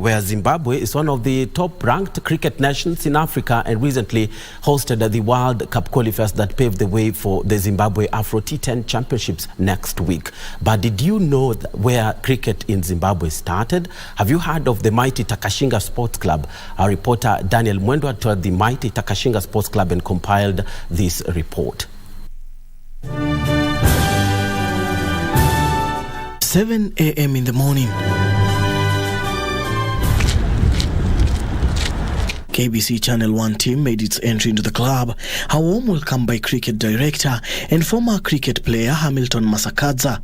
where Zimbabwe is one of the top-ranked cricket nations in Africa and recently hosted the World Cup qualifiers that paved the way for the Zimbabwe Afro T10 championships next week. But did you know where cricket in Zimbabwe started? Have you heard of the mighty Takashinga Sports Club? Our reporter Daniel Mwendwa toured the mighty Takashinga Sports Club and compiled this report. 7 a.m. in the morning. KBC Channel 1 team made its entry into the club. A warm welcome by cricket director and former cricket player Hamilton Masakadza.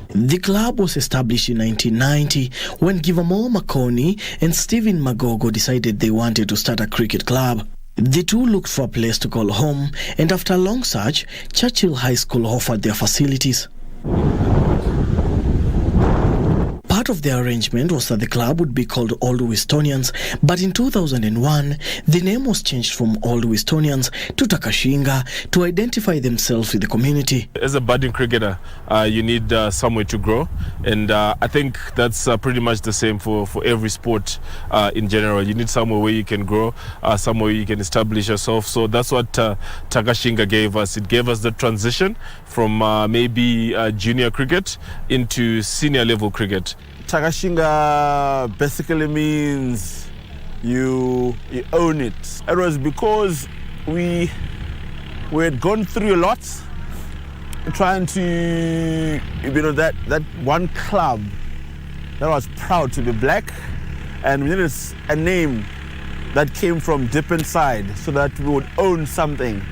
The club was established in 1990 when Givamo Makoni and Stephen Magogo decided they wanted to start a cricket club. The two looked for a place to call home, and after a long search, Churchill High School offered their facilities. Part of the arrangement was that the club would be called Old Wistonians, but in 2001, the name was changed from Old Wistonians to Takashinga to identify themselves with the community. As a budding cricketer, you need somewhere to grow, and I think that's pretty much the same for every sport in general. You need somewhere where you can grow, somewhere you can establish yourself. So that's what Takashinga gave us. It gave us the transition from maybe junior cricket into senior level cricket. Takashinga basically means you own it. It was because we had gone through a lot, trying to, that one club that was proud to be black, and we needed a name that came from deep inside so that we would own something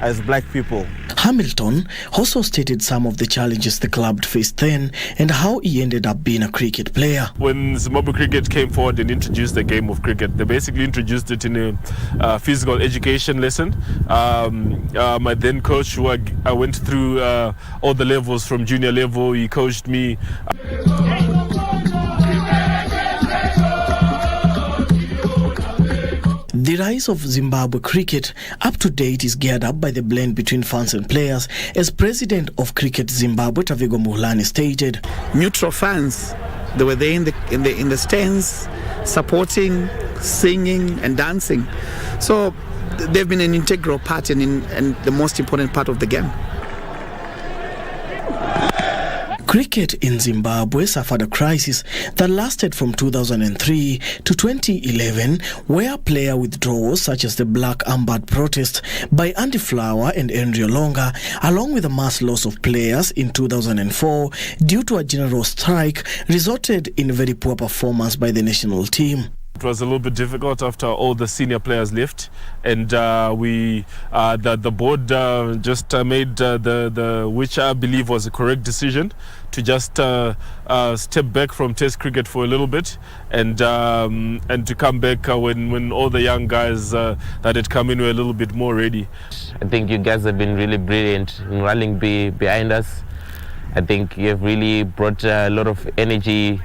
as black people. Hamilton also stated some of the challenges the club faced then and how he ended up being a cricket player. When Zimbabwe Cricket came forward and introduced the game of cricket, they basically introduced it in a physical education lesson. My then coach, who I went through all the levels from junior level, he coached me. The rise of Zimbabwe cricket up to date is geared up by the blend between fans and players, as president of Cricket Zimbabwe, Tavigo Muhlani, stated. Neutral fans, they were there in the stands, supporting, singing and dancing. So they've been an integral part and the most important part of the game. Cricket in Zimbabwe suffered a crisis that lasted from 2003 to 2011, where player withdrawals such as the Black Armband protest by Andy Flower and Andrew Longa, along with a mass loss of players in 2004 due to a general strike, resulted in very poor performance by the national team. It was a little bit difficult after all the senior players left, and the board just made the which I believe was a correct decision to just step back from Test cricket for a little bit and to come back when all the young guys that had come in were a little bit more ready. I think you guys have been really brilliant in rallying behind us. I think you have really brought a lot of energy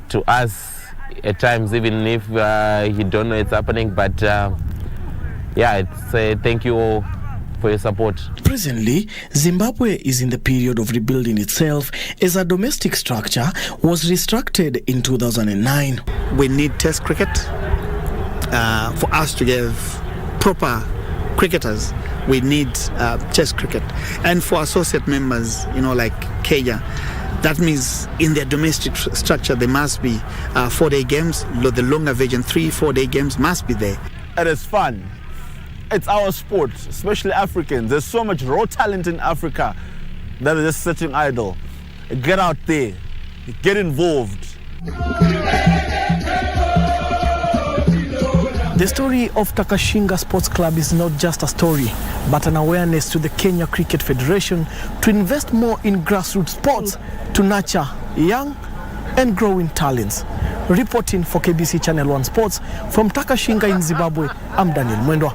to us. At times, even if you don't know it's happening, but thank you all for your support. Presently, Zimbabwe is in the period of rebuilding itself as a domestic structure was restructured in 2009. We need Test cricket for us to give proper cricketers. We need Test cricket, and for associate members, like Kenya. That means in their domestic structure, there must be 4-day games. The longer version, 3-4-day games must be there. It is fun. It's our sport, especially Africans. There's so much raw talent in Africa that is just sitting idle. Get out there, get involved. The story of Takashinga Sports Club is not just a story, but an awareness to the Kenya Cricket Federation to invest more in grassroots sports to nurture young and growing talents. Reporting for KBC Channel 1 Sports from Takashinga in Zimbabwe, I'm Daniel Mwendwa.